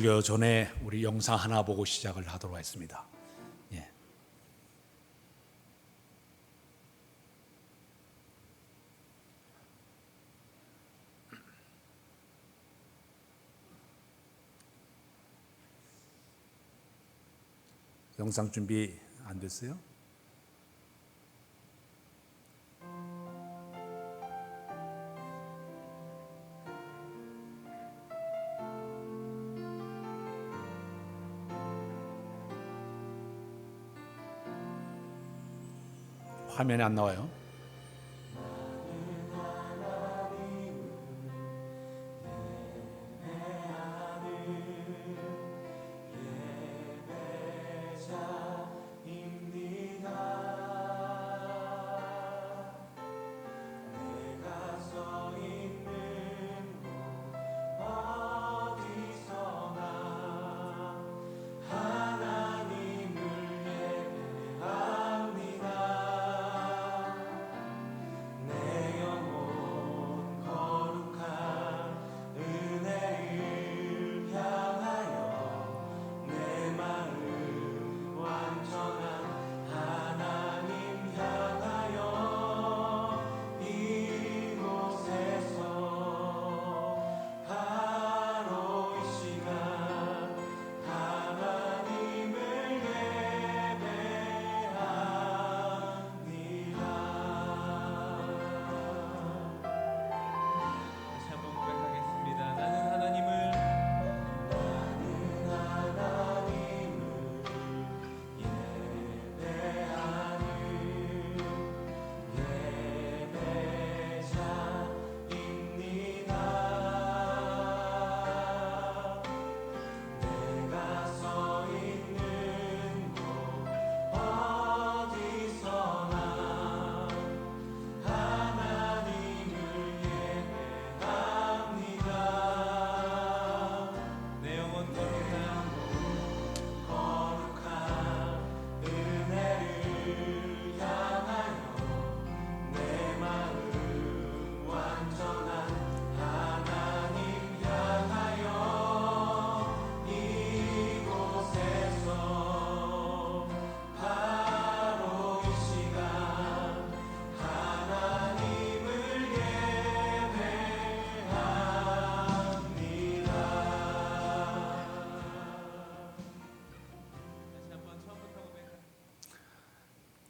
설교 전에 우리 영상 하나 보고 시작을 하도록 하겠습니다. 예. 영상 준비 안 됐어요? 화면에 안 나와요.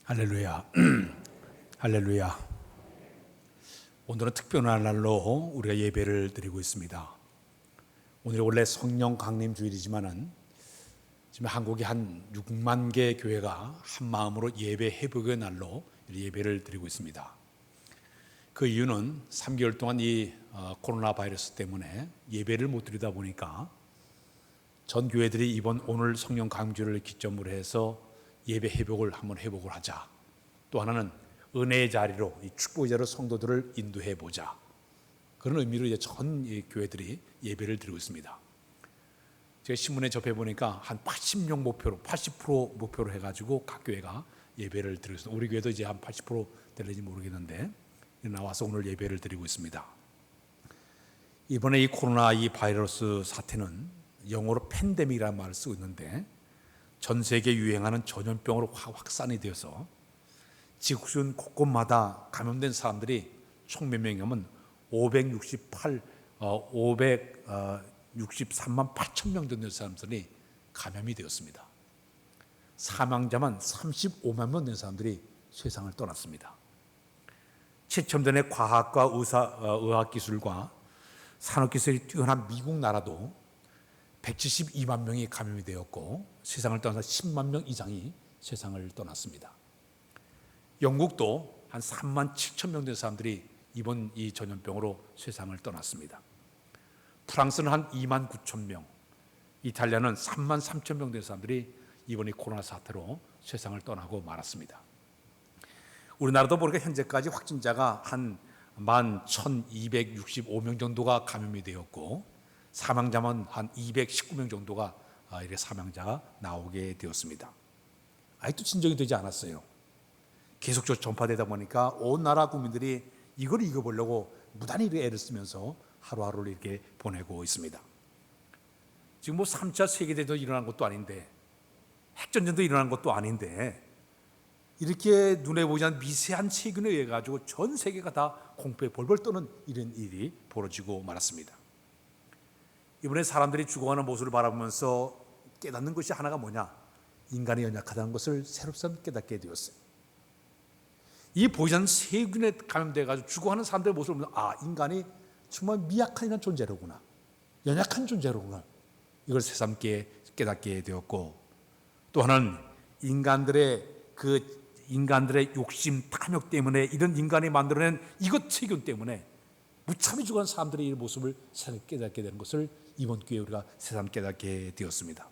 할렐루야. 할렐루야. 오늘은 특별한 날로 우리가 예배를 드리고 있습니다. 오늘이 원래 성령 강림 주일이지만은 지금 한국의 한 6만 개 교회가 한 마음으로 예배 회복의 날로 예배를 드리고 있습니다. 그 이유는 3개월 동안 이 코로나 바이러스 때문에 예배를 못 드리다 보니까 전 교회들이 이번 오늘 성령 강주를 기점으로 해서 예배 회복을 한번 회복을 하자. 또 하나는 은혜의 자리로 이 축복의 자리로 성도들을 인도해 보자. 그런 의미로 이제 전 교회들이 예배를 드리고 있습니다. 제가 신문에 접해 보니까 한 80명 목표로 80% 목표로 해가지고 각 교회가 예배를 드리고 있습니다. 우리 교회도 이제 한 80% 될는지 모르겠는데 나와서 오늘 예배를 드리고 있습니다. 이번에 이 코로나 이 바이러스 사태는 영어로 팬데믹이라는 말을 쓰고 있는데 전 세계 유행하는 전염병으로 확산이 되어서 지구촌 곳곳마다 감염된 사람들이 총 몇 명이냐면 563만 8천 명 정도의 사람들이 감염이 되었습니다. 사망자만 35만 명 된 사람들이 세상을 떠났습니다. 최첨단의 과학과 의학기술과 산업기술이 뛰어난 미국 나라도 172만 명이 감염이 되었고 세상을 떠나서 10만 명 이상이 세상을 떠났습니다. 영국도 한 3만 7천 명 된 사람들이 이번 이 전염병으로 세상을 떠났습니다. 프랑스는 한 2만 9천 명, 이탈리아는 3만 3천 명 된 사람들이 이번 이 코로나 사태로 세상을 떠나고 말았습니다. 우리나라도 보니까 현재까지 확진자가 한 11,265명 정도가 감염이 되었고 사망자만 한 219명 정도가 이렇게 사망자가 나오게 되었습니다. 아직도 진정이 되지 않았어요. 계속적으로 전파되다 보니까 온 나라 국민들이 이걸 이겨보려고 무단히 애를 쓰면서 하루하루를 이렇게 보내고 있습니다. 지금 뭐 3차 세계대전도 일어난 것도 아닌데 핵전쟁도 일어난 것도 아닌데 이렇게 눈에 보이지 않는 미세한 세균에 의해 가지고 전 세계가 다 공포에 벌벌 떠는 이런 일이 벌어지고 말았습니다. 이번에 사람들이 죽어가는 모습을 바라보면서 깨닫는 것이 하나가 뭐냐? 인간이 연약하다는 것을 새롭게 깨닫게 되었어요. 이 보이지 않는 세균에 감염돼 가지고 죽어가는 사람들의 모습을 보면서 인간이 정말 미약한 이런 존재로구나, 연약한 존재로구나, 이걸 새삼게 깨닫게 되었고, 또 하나는 인간들의 욕심, 탐욕 때문에 이런 인간이 만들어낸 이것 세균 때문에 무참히 죽어가는 사람들의 이 모습을 새삼게 깨닫게 되는 것을 이번 기회에 우리가 새삼 깨닫게 되었습니다.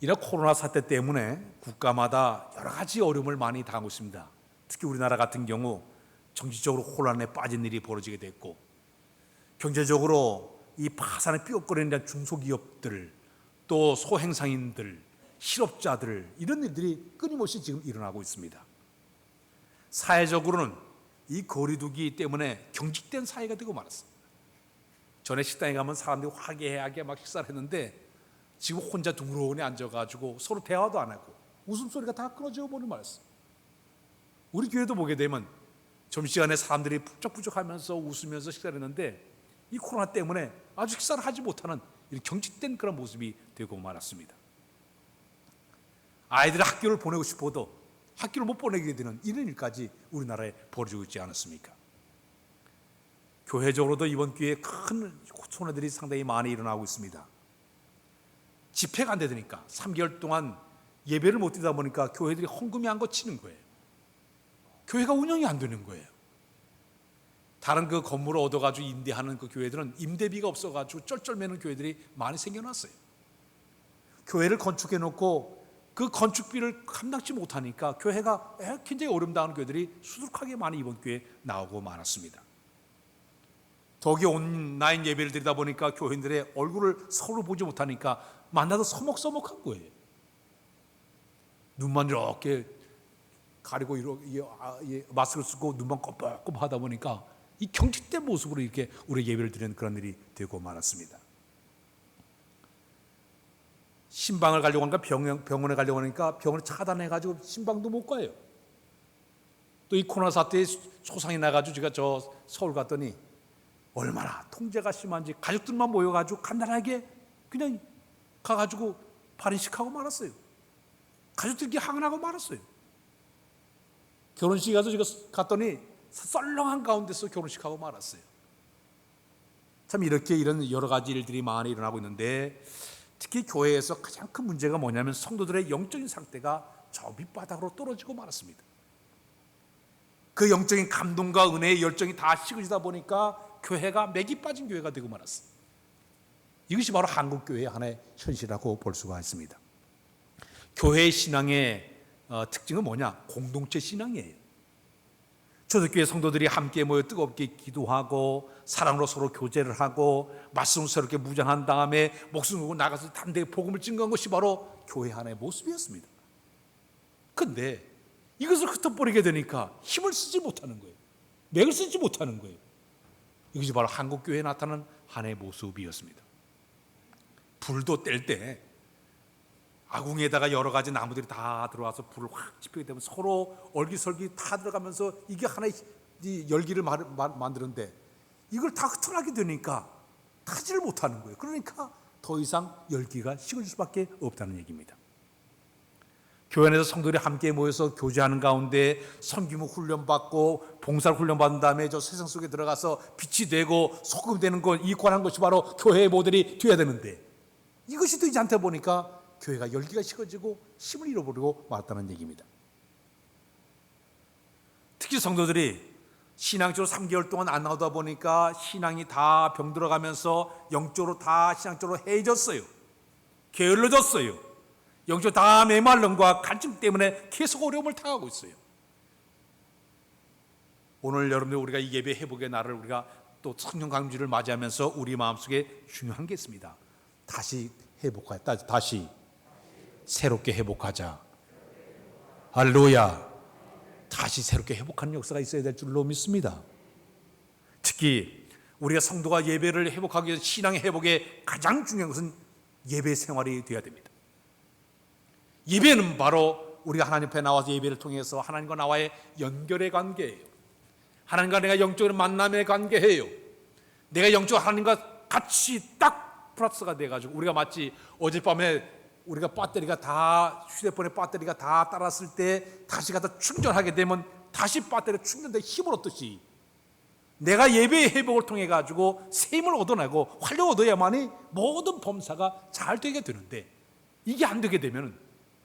이런 코로나 사태 때문에 국가마다 여러 가지 어려움을 많이 당하고 있습니다. 특히 우리나라 같은 경우 정치적으로 혼란에 빠진 일이 벌어지게 됐고, 경제적으로 이 파산에 삐걱거리는 중소기업들, 또 소행상인들, 실업자들, 이런 일들이 끊임없이 지금 일어나고 있습니다. 사회적으로는 이 거리두기 때문에 경직된 사회가 되고 말았습니다. 전에 식당에 가면 사람들이 화기애애하게 막 식사를 했는데 지금 혼자 둥그러니 앉아가지고 서로 대화도 안 하고 웃음소리가 다 끊어져 버리고 말았어요. 우리 교회도 보게 되면 점심시간에 사람들이 북적북적하면서 웃으면서 식사를 했는데 이 코로나 때문에 아주 식사를 하지 못하는 이런 경직된 그런 모습이 되고 말았습니다. 아이들이 학교를 보내고 싶어도 학교를 못 보내게 되는 이런 일까지 우리나라에 벌어지고 있지 않았습니까? 교회적으로도 이번 기회에 큰 손해들이 상당히 많이 일어나고 있습니다. 집회가 안 되니까 3개월 동안 예배를 못 드리다 보니까 교회들이 헌금이 안 거치는 거예요. 교회가 운영이 안 되는 거예요. 다른 그 건물을 얻어가지고 임대하는 그 교회들은 임대비가 없어가지고 쩔쩔매는 교회들이 많이 생겨났어요. 교회를 건축해놓고 그 건축비를 감당치 못하니까 교회가 굉장히 어려움당하는 교회들이 수두룩하게 많이 이번 기회에 나오고 많았습니다. 더욱이 온라인 예배를 드리다 보니까 교인들의 얼굴을 서로 보지 못하니까 만나도 서먹서먹한 거예요. 눈만 이렇게 가리고 이렇게 마스크를 쓰고 눈만 껌뻑껌 하다 보니까 이 경직된 모습으로 이렇게 우리 예배를 드리는 그런 일이 되고 말았습니다. 신방을 가려고 하니까 병원에 가려고 하니까 병원을 차단해가지고 신방도 못 가요. 또 이 코로나 사태에 소상이 나가지고 제가 저 서울 갔더니 얼마나 통제가 심한지 가족들만 모여가지고 간단하게 그냥 가가지고 발인식하고 말았어요. 가족들끼리 항은하고 말았어요. 결혼식에 가서 제가 갔더니 썰렁한 가운데서 결혼식하고 말았어요. 참 이렇게 이런 여러 가지 일들이 많이 일어나고 있는데 특히 교회에서 가장 큰 문제가 뭐냐면 성도들의 영적인 상태가 저 밑바닥으로 떨어지고 말았습니다. 그 영적인 감동과 은혜의 열정이 다 식어지다 보니까 교회가 맥이 빠진 교회가 되고 말았어요. 이것이 바로 한국교회의 하나의 현실이라고 볼 수가 있습니다. 교회의 신앙의 특징은 뭐냐? 공동체 신앙이에요. 초대교회 성도들이 함께 모여 뜨겁게 기도하고 사랑으로 서로 교제를 하고 말씀을 새롭게 묵상한 다음에 목숨을 걸고 나가서 담대히 복음을 증거한 것이 바로 교회 하나의 모습이었습니다. 그런데 이것을 흩어버리게 되니까 힘을 쓰지 못하는 거예요. 맥을 쓰지 못하는 거예요. 이것이 바로 한국교회에 나타나는 하나의 모습이었습니다. 불도 뗄 때 아궁이에다가 여러 가지 나무들이 다 들어와서 불을 확 지피게 되면 서로 얼기설기 다 들어가면서 이게 하나의 열기를 만드는데 이걸 다 흩어나게 되니까 타지를 못하는 거예요. 그러니까 더 이상 열기가 식어질 수밖에 없다는 얘기입니다. 교회 안에서 성도들이 함께 모여서 교제하는 가운데 섬기무 훈련받고 봉사를 훈련받은 다음에 저 세상 속에 들어가서 빛이 되고 소금이 되는 것, 이 권한 것이 바로 교회의 모델이 되어야 되는데 이것이 되지 않다 보니까 교회가 열기가 식어지고 힘을 잃어버리고 말았다는 얘기입니다. 특히 성도들이 신앙적으로 3개월 동안 안 나오다 보니까 신앙이 다 병들어가면서 영적으로 다 신앙적으로 해졌어요. 게을러졌어요. 영적으로 다 메말름과 갈증 때문에 계속 어려움을 당하고 있어요. 오늘 여러분들 우리가 이 예배 회복의 날을 우리가 또 성령 강림주를 맞이하면서 우리 마음속에 중요한 게 있습니다. 다시 회복하자. 다시 새롭게 회복하자. 할렐루야. 다시 새롭게 회복하는 역사가 있어야 될 줄로 믿습니다. 특히 우리가 성도가 예배를 회복하기 위해서 신앙의 회복에 가장 중요한 것은 예배 생활이 되어야 됩니다. 예배는 바로 우리가 하나님 앞에 나와서 예배를 통해서 하나님과 나와의 연결의 관계예요. 하나님과 내가 영적인 만남의 관계예요. 내가 영적 하나님과 같이 딱 플러스가 돼가지고, 우리가 마치 어젯밤에 우리가 휴대폰의 배터리가 다 따랐을 때 다시 갖다 충전하게 되면 다시 배터리가 충전돼 힘을 얻듯이, 내가 예배의 회복을 통해 가지고 새 힘을 얻어내고 활력을 얻어야만이 모든 범사가 잘 되게 되는데, 이게 안 되게 되면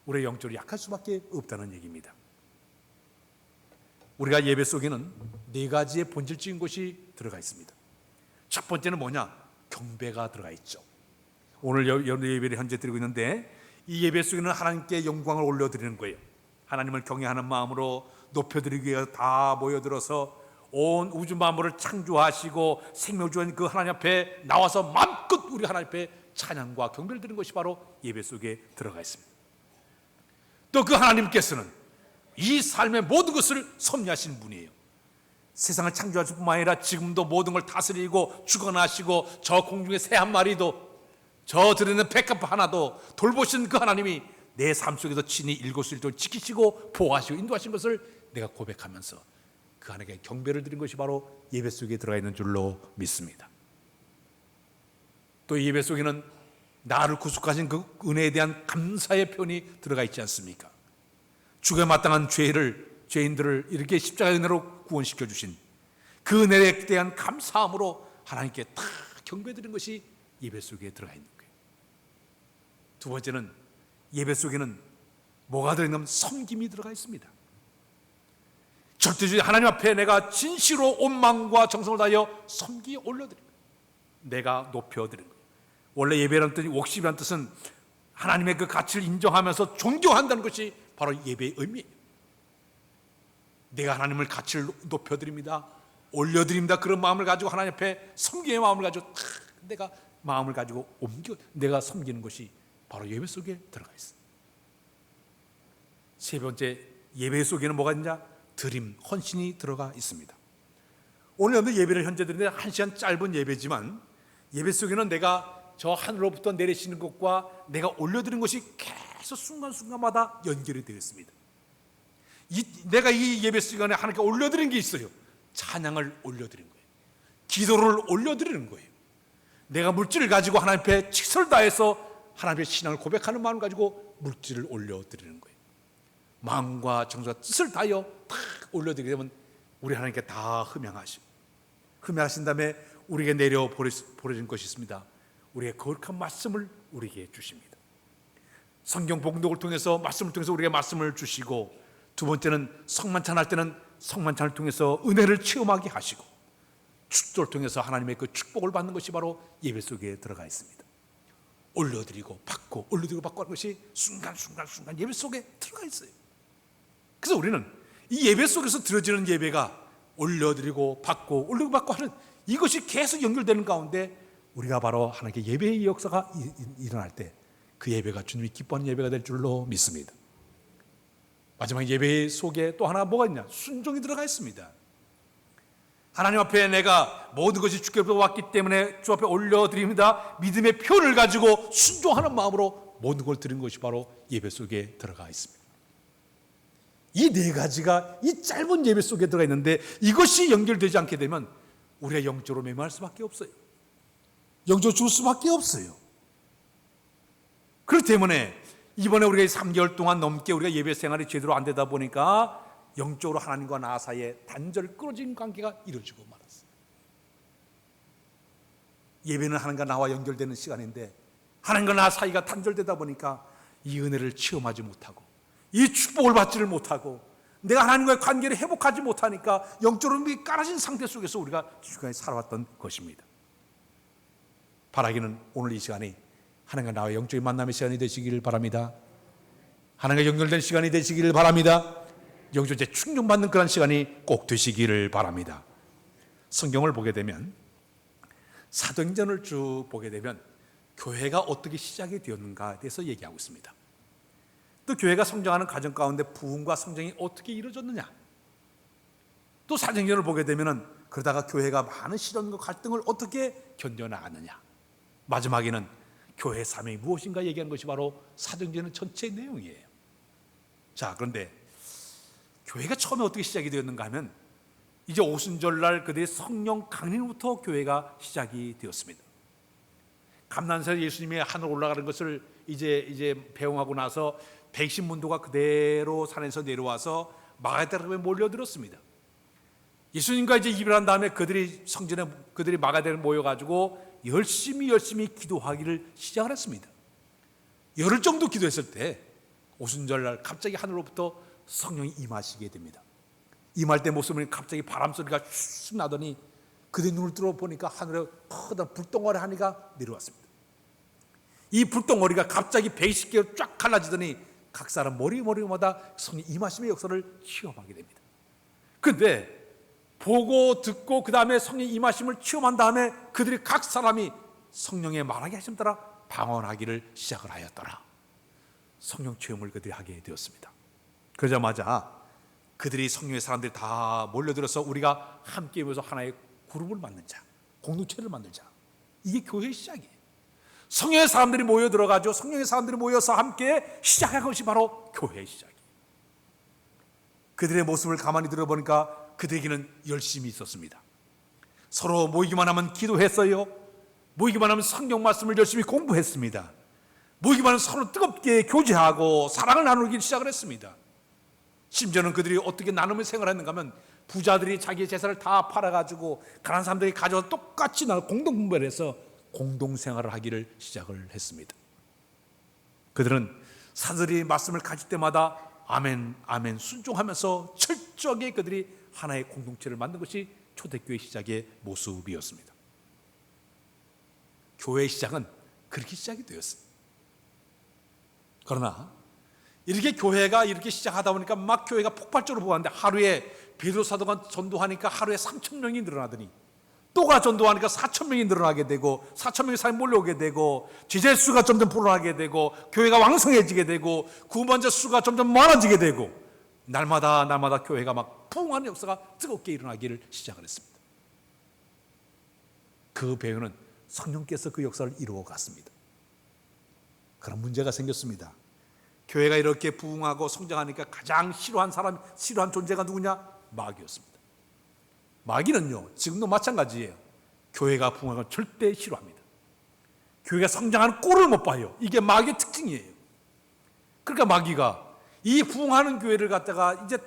우리의 영적으로 약할 수밖에 없다는 얘기입니다. 우리가 예배 속에는 네 가지의 본질적인 것이 들어가 있습니다. 첫 번째는 뭐냐? 경배가 들어가 있죠. 오늘 예배를 현재 드리고 있는데, 이 예배 속에는 하나님께 영광을 올려드리는 거예요. 하나님을 경외하는 마음으로 높여드리기 위해 다 모여들어서 온 우주 만물을 창조하시고 생명 주신 그 하나님 앞에 나와서 마음껏 우리 하나님 앞에 찬양과 경배를 드리는 것이 바로 예배 속에 들어가 있습니다. 또 그 하나님께서는 이 삶의 모든 것을 섭리하시는 분이에요. 세상을 창조하실 뿐만 아니라 지금도 모든 걸 다스리고 주관하시고, 저 공중의 새 한 마리도, 저 들에는 백합 하나도 돌보신 그 하나님이 내 삶 속에서 친히 일거수일투족을 지키시고 보호하시고 인도하신 것을 내가 고백하면서 그 하나님께 경배를 드린 것이 바로 예배 속에 들어가 있는 줄로 믿습니다. 또 이 예배 속에는 나를 구속하신 그 은혜에 대한 감사의 표현이 들어가 있지 않습니까? 죽음에 마땅한 죄인들을 이렇게 십자가의 은혜로 구원시켜 주신 그 은혜에 대한 감사함으로 하나님께 다 경배드린 것이 예배 속에 들어가 있는 거예요. 두 번째는 예배 속에는 뭐가 들어있냐면 섬김이 들어가 있습니다. 절대주의 하나님 앞에 내가 진실로 온 마음과 정성을 다하여 섬기 올려드립니다. 내가 높여드리는 거예요. 원래 예배라는 뜻이, 웍십이라는 뜻은 하나님의 그 가치를 인정하면서 존경한다는 것이 바로 예배의 의미예요. 내가 하나님을 가치를 높여드립니다, 올려드립니다. 그런 마음을 가지고 하나님 앞에 섬김의 마음을 가지고 내가 마음을 가지고 내가 섬기는 것이 바로 예배 속에 들어가 있어요. 세 번째, 예배 속에는 뭐가 있느냐? 드림, 헌신이 들어가 있습니다. 오늘 예배를 현재 드리는데 1시간 짧은 예배지만, 예배 속에는 내가 저 하늘로부터 내리시는 것과 내가 올려드리는 것이 계속 순간순간마다 연결이 되어 있습니다. 내가 이 예배 시간에 하나님께 올려드리는 게 있어요. 찬양을 올려드리는 거예요. 기도를 올려드리는 거예요. 내가 물질을 가지고 하나님 앞에 직설 다해서 하나님 앞에 신앙을 고백하는 마음을 가지고 물질을 올려드리는 거예요. 마음과 정성과 뜻을 다하여 다 올려드리게 되면 우리 하나님께 다 흠양하신 다음에 우리에게 내려 보내진 것이 있습니다. 우리의 거룩한 말씀을 우리에게 주십니다. 성경 봉독을 통해서, 말씀을 통해서 우리에게 말씀을 주시고, 두 번째는 성만찬 할 때는 성만찬을 통해서 은혜를 체험하게 하시고, 축도를 통해서 하나님의 그 축복을 받는 것이 바로 예배 속에 들어가 있습니다. 올려드리고 받고 올려드리고 받고 하는 것이 순간순간 예배 속에 들어가 있어요. 그래서 우리는 이 예배 속에서 드려지는 예배가 올려드리고 받고 올리고 받고 하는 이것이 계속 연결되는 가운데, 우리가 바로 하나님께 예배의 역사가 일어날 때 그 예배가 주님이 기뻐하는 예배가 될 줄로 믿습니다. 마지막 예배 속에 또 하나 뭐가 있냐? 순종이 들어가 있습니다. 하나님 앞에 내가 모든 것이 주께로부터 왔기 때문에 주 앞에 올려드립니다. 믿음의 표를 가지고 순종하는 마음으로 모든 걸 드린 것이 바로 예배 속에 들어가 있습니다. 이 네 가지가 이 짧은 예배 속에 들어가 있는데, 이것이 연결되지 않게 되면 우리가 영적으로 메마를 수밖에 없어요. 영적으로 죽을 수밖에 없어요. 그렇기 때문에 이번에 우리가 3개월 동안 넘게 우리가 예배 생활이 제대로 안 되다 보니까 영적으로 하나님과 나 사이에 단절 끊어진 관계가 이루어지고 말았어요. 예배는 하나님과 나와 연결되는 시간인데, 하나님과 나 사이가 단절되다 보니까 이 은혜를 체험하지 못하고 이 축복을 받지를 못하고 내가 하나님과의 관계를 회복하지 못하니까 영적으로 깔아진 상태 속에서 우리가 지금까지 살아왔던 것입니다. 바라기는 오늘 이 시간이 하나님과 나와의 영적인 만남의 시간이 되시기를 바랍니다. 하나님과 연결된 시간이 되시기를 바랍니다. 영적으로 충전받는 그런 시간이 꼭 되시기를 바랍니다. 성경을 보게 되면, 사도행전을 쭉 보게 되면 교회가 어떻게 시작이 되었는가에 대해서 얘기하고 있습니다. 또 교회가 성장하는 과정 가운데 부흥과 성장이 어떻게 이루어졌느냐, 또 사도행전을 보게 되면 그러다가 교회가 많은 시련과 갈등을 어떻게 견뎌나가느냐, 마지막에는 교회의 사명이 무엇인가 얘기하는 것이 바로 사도행전 전체 내용이에요. 자, 그런데 교회가 처음에 어떻게 시작이 되었는가 하면 이제 오순절날 그들의 성령 강림부터 교회가 시작이 되었습니다. 감난사에 예수님이 하늘 올라가는 것을 이제 배웅하고 나서 백신문도가 그대로 산에서 내려와서 마가다락에 몰려들었습니다. 예수님과 이제 이별한 다음에 그들이 성전에 그들이 마가다락에 모여가지고 열심히 기도하기를 시작을 했습니다. 열흘 정도 기도했을 때 오순절날 갑자기 하늘로부터 성령이 임하시게 됩니다. 임할 때 모습을 갑자기 바람 소리가 슉 나더니 그들 눈을 들어 보니까 하늘에 커다란 불덩어리 하나가 내려왔습니다. 이 불덩어리가 갑자기 120개로 쫙 갈라지더니 각 사람 머리마다 성령 임하심의 역사를 체험하게 됩니다. 그런데 보고 듣고 그 다음에 성령 임하심을 체험한 다음에 그들이 각 사람이 성령의 말하게 하심 따라 방언하기를 시작을 하였더라. 성령 체험을 그들이 하게 되었습니다. 그러자마자 그들이 성령의 사람들이 다 몰려들어서 우리가 함께 모여서 하나의 그룹을 만들자, 공동체를 만들자. 이게 교회의 시작이에요. 성령의 사람들이 모여들어가지고 성령의 사람들이 모여서 함께 시작한 것이 바로 교회의 시작이에요. 그들의 모습을 가만히 들어보니까 그들에게는 열심이 있었습니다. 서로 모이기만 하면 기도했어요. 모이기만 하면 성경 말씀을 열심히 공부했습니다. 모이기만 하면 서로 뜨겁게 교제하고 사랑을 나누기 시작을 했습니다. 심지어는 그들이 어떻게 나누며 생활했는가 하면 부자들이 자기의 재산을 다 팔아가지고 가난한 사람들이 가져와서 똑같이 공동 분배를 해서 공동생활을 하기를 시작을 했습니다. 그들은 사들이 말씀을 가질 때마다 아멘 아멘 순종하면서 철저하게 그들이 하나의 공동체를 만든 것이 초대교회 시작의 모습이었습니다. 교회의 시작은 그렇게 시작이 되었습니다. 그러나 이렇게 교회가 이렇게 시작하다 보니까 막 교회가 폭발적으로 보았는데 하루에 베드로 사도가 전도하니까 하루에 3,000명이 늘어나더니 또가 전도하니까 4,000명이 늘어나게 되고 4,000명의 사람이 몰려오게 되고 제자 수가 점점 불어나게 되고 교회가 왕성해지게 되고 구원자 수가 점점 많아지게 되고 날마다 교회가 막 부흥하는 역사가 뜨겁게 일어나기를 시작을 했습니다. 그 배후는 성령께서 그 역사를 이루어 갔습니다. 그런 문제가 생겼습니다. 교회가 이렇게 부흥하고 성장하니까 가장 싫어한 존재가 누구냐? 마귀였습니다. 마귀는요, 지금도 마찬가지예요. 교회가 부흥하는 걸 절대 싫어합니다. 교회가 성장하는 꼴을 못 봐요. 이게 마귀의 특징이에요. 그러니까 마귀가 이 부흥하는 교회를 갖다가 이제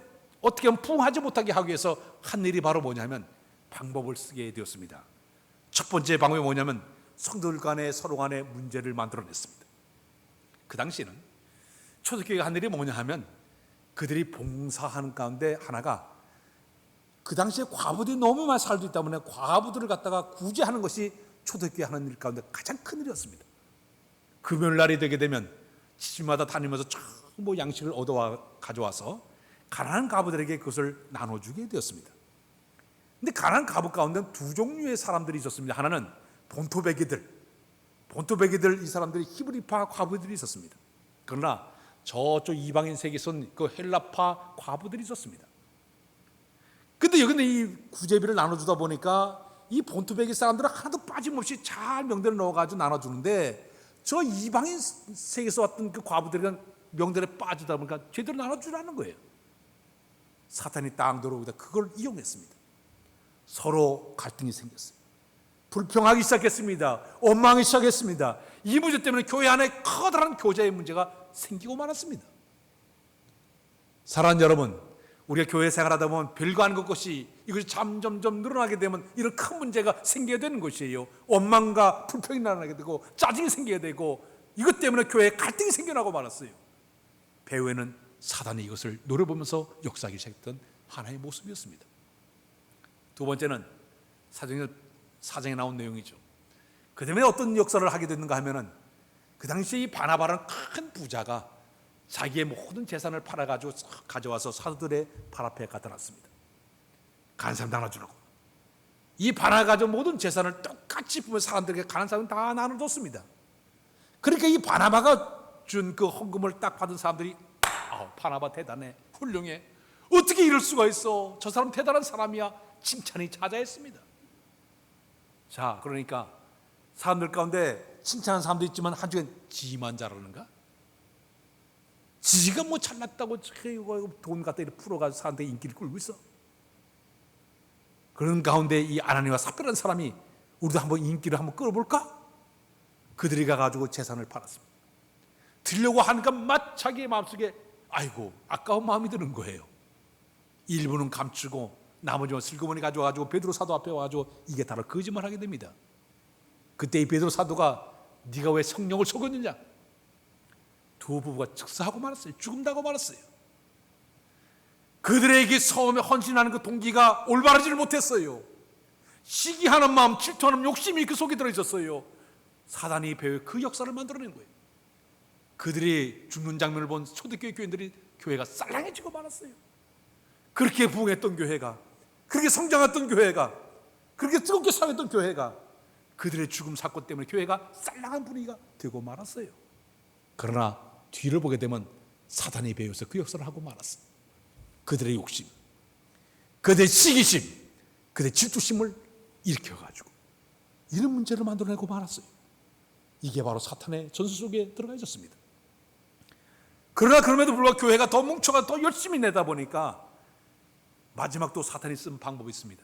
어떻게 하면 부흥하지 못하게 하기 위해서 한 일이 바로 뭐냐면 방법을 쓰게 되었습니다. 첫 번째 방법이 뭐냐면 성도들 간에 서로 간에 문제를 만들어냈습니다. 그 당시에는 초대교회가 한 일이 뭐냐 하면 그들이 봉사하는 가운데 하나가 그 당시에 과부들이 너무 많이 살고 있다 보니 과부들을 갖다가 구제하는 것이 초대교회 하는 일 가운데 가장 큰 일이었습니다. 금요일날이 되게 되면 집마다 다니면서 전부 양식을 가져와서 가난한 과부들에게 그것을 나눠주게 되었습니다. 근데 가난한 과부 가운데 두 종류의 사람들이 있었습니다. 하나는 본토배기들 이 사람들이 히브리파 과부들이 있었습니다. 그러나 저쪽 이방인 세계에서는 그 헬라파 과부들이 있었습니다. 근데 이 구제비를 나눠주다 보니까 이 본토배기 사람들은 하나도 빠짐없이 잘 명대를 넣어가지고 나눠주는데 저 이방인 세계에서 왔던 그 과부들은 명대에 빠지다 보니까 제대로 나눠주라는 거예요. 사탄이 땅 들어오다 그걸 이용했습니다. 서로 갈등이 생겼어요. 불평하기 시작했습니다. 원망하기 시작했습니다. 이 문제 때문에 교회 안에 커다란 교제의 문제가 생기고 말았습니다. 사랑하는 여러분, 우리가 교회 생활하다 보면 별거 아닌 것이 이것이 점점 늘어나게 되면 이런 큰 문제가 생겨야 되는 것이에요. 원망과 불평이 나게 되고 짜증이 생겨야 되고 이것 때문에 교회에 갈등이 생겨나고 말았어요. 배후에는 사단이 이것을 노려보면서 역사하기 시작했던 하나의 모습이었습니다. 두 번째는 사정에 나온 내용이죠. 그 때문에 어떤 역사를 하게 됐는가 하면은 그 당시에 이 바나바라는 큰 부자가 자기의 모든 재산을 팔아가지고 가져와서 사도들의 발 앞에 갖다 놨습니다. 가난 사람 나눠주라고. 이 바나가 가진 모든 재산을 똑같이 보면 사람들에게 가난 사람 다 나눠줬습니다. 그러니까 이 바나바가 준 그 헌금을 딱 받은 사람들이 바나바 대단해, 훌륭해, 어떻게 이럴 수가 있어, 저 사람 대단한 사람이야, 칭찬이 자자했습니다. 자, 그러니까 사람들 가운데 칭찬하는 사람도 있지만 한쪽엔 지만 잘하는가? 지가 뭐 잘났다고 돈 갖다 이렇게 풀어가지고 사람한테 인기를 끌고 있어. 그런 가운데 이 아나니와 삽비라는 사람이 우리도 한번 인기를 한번 끌어볼까? 그들이 가가지고 재산을 팔았습니다. 드리려고 하니까 자기의 마음속에 아이고 아까운 마음이 드는 거예요. 일부는 감추고 나머지는 슬그머니 가져와가지고 베드로 사도 앞에 와가지고 이게 다를 거짓말하게 됩니다. 그때 이 베드로 사도가 네가 왜 성령을 속였느냐? 두 부부가 즉사하고 말았어요. 죽음다고 말았어요. 그들에게 처음에 헌신하는 그 동기가 올바르지를 못했어요. 시기하는 마음, 질투하는 욕심이 그 속에 들어있었어요. 사단이 배우의 그 역사를 만들어낸 거예요. 그들이 죽는 장면을 본 초대교회 교인들이 교회가 쌀랑해지고 말았어요. 그렇게 부흥했던 교회가, 그렇게 성장했던 교회가, 그렇게 뜨겁게 사랑했던 교회가 그들의 죽음 사건 때문에 교회가 쌀랑한 분위기가 되고 말았어요. 그러나 뒤를 보게 되면 사단이 배워서 그 역사를 하고 말았어요. 그들의 욕심, 그들의 시기심, 그들의 질투심을 일으켜가지고 이런 문제를 만들어내고 말았어요. 이게 바로 사탄의 전술 속에 들어가 있었습니다. 그러나 그럼에도 불구하고 교회가 더 뭉쳐가 더 열심히 내다 보니까 마지막 또 사탄이 쓴 방법이 있습니다.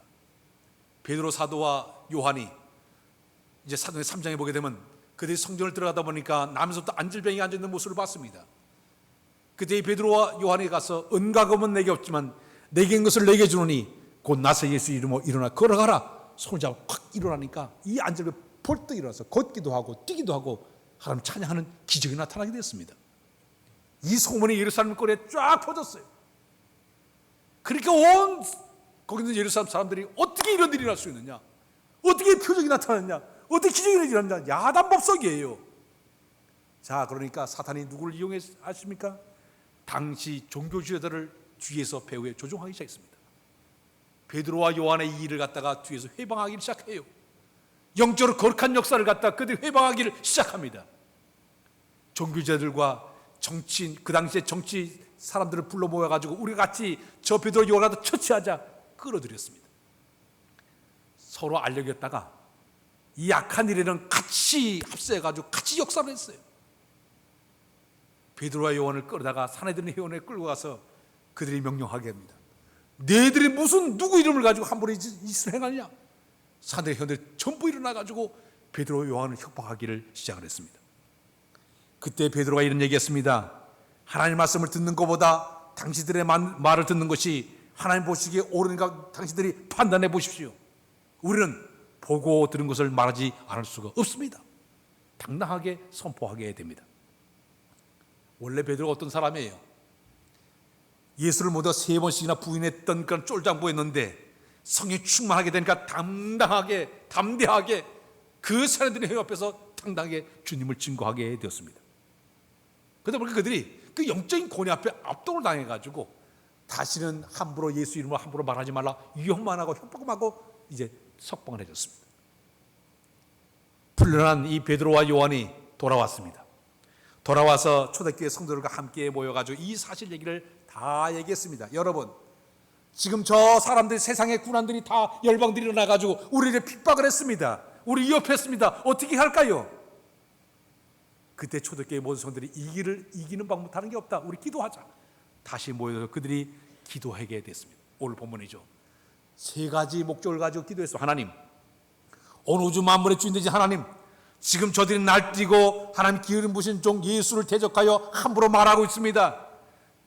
베드로 사도와 요한이 이제 사도행 3장에 보게 되면 그들이 성전을 들어가다 보니까 남에서부터 안질병이 앉아있는 모습을 봤습니다. 그때 이 베드로와 요한이 가서 은과금은 내게 없지만 내게 있는 것을 내게 주노니 곧 나서 예수 이름으로 일어나 걸어가라. 손을 잡아 확 일어나니까 이 안질병이 벌떡 일어나서 걷기도 하고 뛰기도 하고 하나님 찬양하는 기적이 나타나게 됐습니다. 이 소문이 예루살렘 거리에 쫙 퍼졌어요. 그러니까 거기 있는 예루살렘 사람들이 어떻게 이런 일이 날 수 있느냐, 어떻게 표적이 나타났냐, 어떻게 기적이 일어났냐, 야단법석이에요. 자, 그러니까 사탄이 누구를 이용하십니까? 당시 종교지도자들을 뒤에서 배후에 조종하기 시작했습니다. 베드로와 요한의 이 일을 갖다가 뒤에서 회방하기 시작해요. 영적으로 거룩한 역사를 갖다가 그들이 회방하기를 시작합니다. 종교지도자들과 정치인, 그 당시에 정치 사람들을 불러 모여가지고 우리 같이 저 베드로 요한을 처치하자 끌어들였습니다. 서로 알려겼다가 이 악한 일에는 같이 합세해가지고 같이 역사를 했어요. 베드로와 요한을 끌어다가 사내들의 회원에 끌고 가서 그들이 명령하게 합니다. 너희들이 무슨 누구 이름을 가지고 함부로 이슬 행하냐? 사내들의 회원들이 전부 일어나가지고 베드로 요한을 협박하기를 시작을 했습니다. 그때 베드로가 이런 얘기했습니다. 하나님 말씀을 듣는 것보다 당신들의 말을 듣는 것이 하나님 보시기에 옳은가 당신들이 판단해 보십시오. 우리는 보고 들은 것을 말하지 않을 수가 없습니다. 당당하게 선포하게 됩니다. 원래 베드로가 어떤 사람이에요? 예수를 모두 3번씩이나 부인했던 그런 쫄장부였는데 성령이 충만하게 되니까 담대하게 그 사람들의 회의 앞에서 당당하게 주님을 증거하게 되었습니다. 그러다 보니까 그들이 그 영적인 권위 앞에 압도를 당해가지고 다시는 함부로 예수 이름으로 함부로 말하지 말라 위협만 하고 협박만 하고 이제 석방을 해줬습니다. 풀려난 이 베드로와 요한이 돌아왔습니다. 돌아와서 초대교회 성도들과 함께 모여가지고 이 사실 얘기를 다 얘기했습니다. 여러분, 지금 저 사람들, 세상의 군환들이 다 열방들이 일어나가지고 우리를 핍박을 했습니다. 우리 위협했습니다. 어떻게 할까요? 그때 초대교회 모든 성도들이 이기는 방법 다른 게 없다. 우리 기도하자. 다시 모여서 그들이 기도하게 됐습니다. 오늘 본문이죠. 3가지 목적을 가지고 기도했어. 하나님, 온 우주 만물의 주인 되신 하나님, 지금 저들이 날뛰고 하나님 기름 부으신 종 예수를 대적하여 함부로 말하고 있습니다.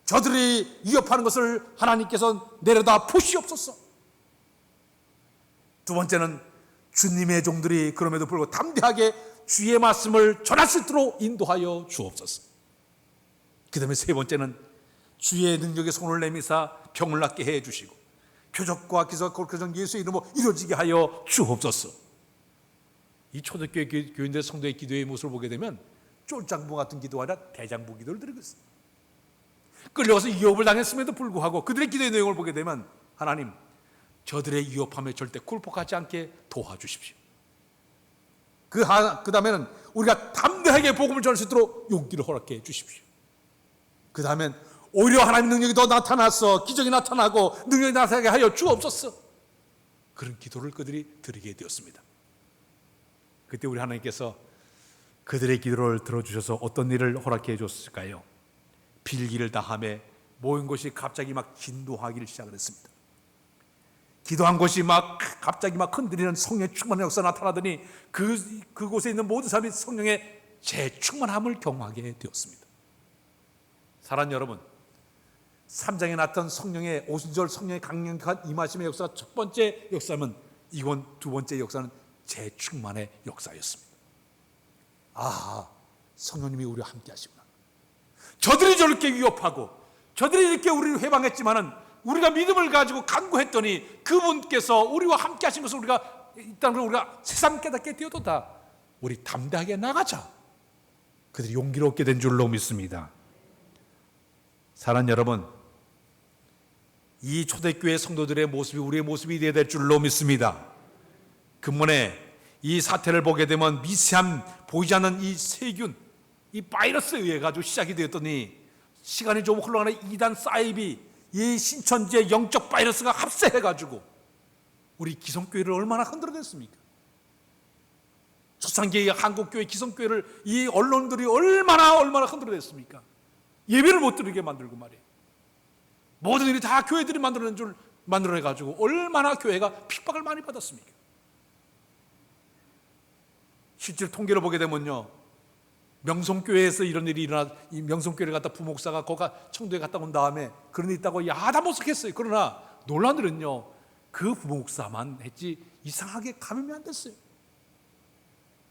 저들이 위협하는 것을 하나님께서 내려다 보시옵소서. 두 번째는 주님의 종들이 그럼에도 불구하고 담대하게 주의 말씀을 전할 수 있도록 인도하여 주옵소서. 그 다음에 3번째는 주의 능력의 손을 내미사 병을 낫게 해 주시고 표적과 기사가 거룩한 예수의 이름으로 이루어지게 하여 주옵소서. 이 초대교회 교인들 성도의 기도의 모습을 보게 되면 쫄장부 같은 기도가 아니라 대장부 기도를 드리고 있습니다. 끌려가서 위협을 당했음에도 불구하고 그들의 기도의 내용을 보게 되면 하나님, 저들의 위협함에 절대 굴복하지 않게 도와주십시오. 그 다음에는 우리가 담대하게 복음을 전할 수 있도록 용기를 허락해 주십시오. 그 다음엔 오히려 하나님의 능력이 더 나타나서 기적이 나타나고 능력이 나타나게 하여 주옵소서. 그런 기도를 그들이 드리게 되었습니다. 그때 우리 하나님께서 그들의 기도를 들어주셔서 어떤 일을 허락해 줬을까요? 필기를 다함에 모인 곳이 갑자기 막 진동하기를 시작을 했습니다. 기도한 곳이 막 갑자기 막 흔들리는 성령의 충만한 역사 나타나더니 그곳에 있는 모든 사람이 성령의 재충만함을 경험하게 되었습니다. 사랑하는 여러분, 3장에 나타난 성령의 오순절 성령의 강력한 임하심의 역사가 첫 번째 역사면, 이건 두 번째 역사는 재충만의 역사였습니다. 아, 성령님이 우리와 함께 하시구나. 저들이 저렇게 위협하고 저들이 이렇게 우리를 회방했지만은 우리가 믿음을 가지고 간구했더니 그분께서 우리와 함께 하신 것을 우리가 일단 우리가 새삼 깨닫게 되어도다. 우리 담대하게 나가자. 그들이 용기를 얻게 된 줄로 믿습니다. 사랑하는 여러분, 이 초대교회 성도들의 모습이 우리의 모습이 되어야 될 줄로 믿습니다. 근본에 이 사태를 보게 되면 미세한 보이지 않는 이 세균, 이 바이러스에 의해 가지고 시작이 되었더니 시간이 좀 흘러가는 이단 사이비, 이 신천지의 영적 바이러스가 합세해가지고 우리 기성교회를 얼마나 흔들어냈습니까? 초창기의 한국교회 기성교회를 이 언론들이 얼마나 흔들어냈습니까? 예배를 못 드리게 만들고 말이에요. 모든 일이 다 교회들이 만들어내가지고 얼마나 교회가 핍박을 많이 받았습니까? 실제 통계를 보게 되면요, 명성교회에서 이런 일이 이 명성교회를 갖다 부목사가 거기 청도에 갔다 온 다음에 그런 일이 있다고 야단모색했어요. 그러나 놀란 일은요, 그 부목사만 했지 이상하게 감염이 안 됐어요.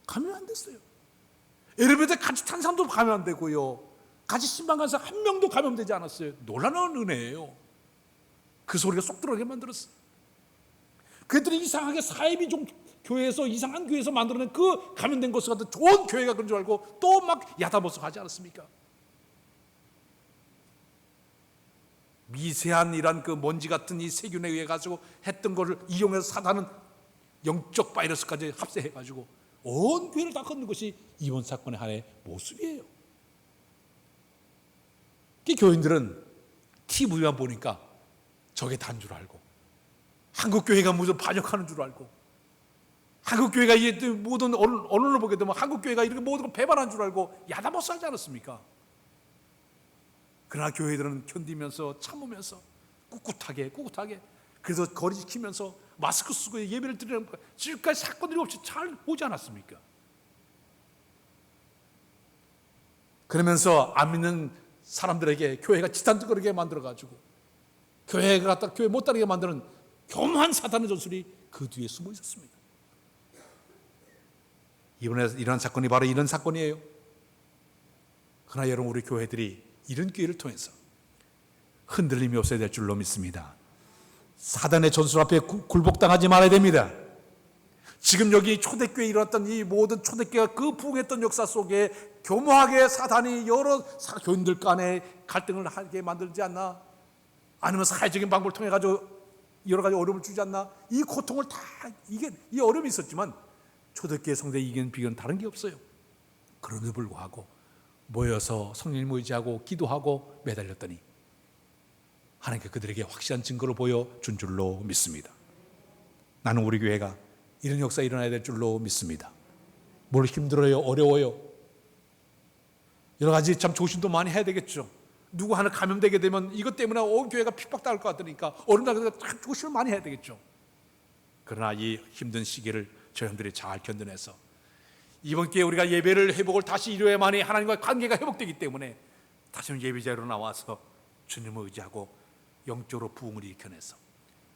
감염이 안 됐어요. 엘리베이터에 같이 탄 사람도 감염 안 되고요, 같이 신방 간 사람 한 명도 감염되지 않았어요. 놀라운 은혜예요. 그 소리가 쏙 들어오게 만들었어요. 그들이 이상하게 사이비 좀 교회에서, 이상한 교회에서 만들어낸 그 감염된 것을 갖다 좋은 교회가 그런 줄 알고 또 막 야단모색하지 않았습니까? 미세한 이란 그 먼지 같은 이 세균에 의해 가지고 했던 것을 이용해서 사단은 영적 바이러스까지 합세해 가지고 온 교회를 다 걷는 것이 이번 사건의 하나의 모습이에요. 그 교인들은 TV만 보니까 저게 단 줄 알고, 한국 교회가 무슨 반역하는 줄 알고, 한국 교회가 이 모든 언론을 보게 되면 한국 교회가 이렇게 모든 걸 배반한 줄 알고 야단모색하지 않았습니까? 그러나 교회들은 견디면서 참으면서 꿋꿋하게 그래서 거리 지키면서 마스크 쓰고 예배를 드리는, 지금까지 사건들이 없이 잘 오지 않았습니까? 그러면서 안 믿는 사람들에게 교회가 지탄거리게 만들어가지고 교회가 갖다 교회 못 다니게 만드는 교묘한 사탄의 전술이 그 뒤에 숨어 있었습니다. 이번에 일어난 사건이 바로 이런 사건이에요. 그러나 여러분, 우리 교회들이 이런 기회를 통해서 흔들림이 없어야 될 줄로 믿습니다. 사단의 전술 앞에 굴복당하지 말아야 됩니다. 지금 여기 초대교회에 일어났던 이 모든 초대교회가 그 부흥했던 역사 속에 교묘하게 사단이 여러 교인들 간에 갈등을 하게 만들지 않나? 아니면 사회적인 방법을 통해 가지고 여러 가지 어려움을 주지 않나? 이 고통을 다, 이 어려움이 있었지만 초대교회 성도의 이견 비견 다른 게 없어요. 그럼에도 불구하고 모여서 성령님 의지하고 기도하고 매달렸더니 하나님께 그들에게 확실한 증거를 보여준 줄로 믿습니다. 나는 우리 교회가 이런 역사 일어나야 될 줄로 믿습니다. 뭘 힘들어요, 어려워요, 여러 가지 참 조심도 많이 해야 되겠죠. 누구 하나 감염되게 되면 이것 때문에 온 교회가 핍박당할 것 같으니까 어른들 참 조심을 많이 해야 되겠죠. 그러나 이 힘든 시기를 저희들이 잘 견뎌내서 이번 기회에 우리가 예배를 회복을 다시 이루어야만이 하나님과 관계가 회복되기 때문에 다시 예배자로 나와서 주님을 의지하고 영적으로 부흥을 일으켜내서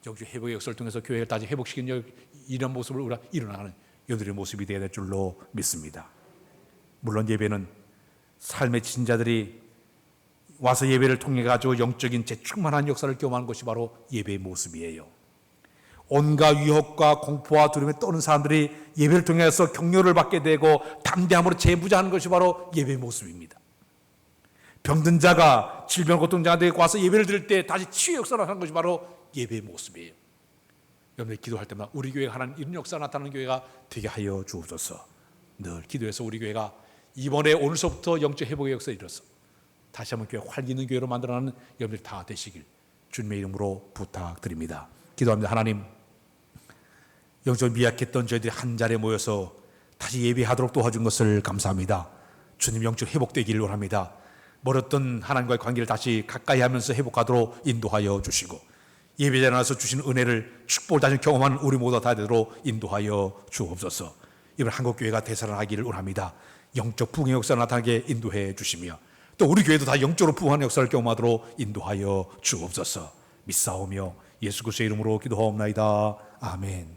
영적 회복의 역사를 통해서 교회를 다시 회복시키는 이런 모습을 우리가 일어나는 여러분들의 모습이 되어야 될 줄로 믿습니다. 물론 예배는 삶의 지신자들이 와서 예배를 통해 가지고 영적인 재충만한 역사를 경험하는 것이 바로 예배의 모습이에요. 온갖 위협과 공포와 두려움에 떠는 사람들이 예배를 통해서 격려를 받게 되고 담대함으로 재부자하는 것이 바로 예배의 모습입니다. 병든 자가 질병 고통자들이 와서 예배를 드릴 때 다시 치유의 역사를 하는 것이 바로 예배의 모습이에요. 여러분들 기도할 때마다 우리 교회가 하는 이런 역사가 나타나는 교회가 되게 하여 주옵소서. 늘 기도해서 우리 교회가 이번에 오늘서부터 영적 회복의 역사에 이르러서 다시 한번 교회 활기 있는 교회로 만들어가는 여러분들 다 되시길 주님의 이름으로 부탁드립니다. 기도합니다. 하나님, 영적 미약했던 저희들이 한 자리에 모여서 다시 예배하도록 도와준 것을 감사합니다. 주님 영적 회복되기를 원합니다. 멀었던 하나님과의 관계를 다시 가까이 하면서 회복하도록 인도하여 주시고 예배자에 나와서 주신 은혜를 축복을 다시 경험하는 우리 모두가 다 되도록 인도하여 주옵소서. 이번 한국교회가 되살아나기를 원합니다. 영적 부흥의 역사를 나타나게 인도해 주시며 또 우리 교회도 다 영적으로 부흥하는 역사를 경험하도록 인도하여 주옵소서. 믿사오며 예수 그리스도의 이름으로 기도하옵나이다. 아멘.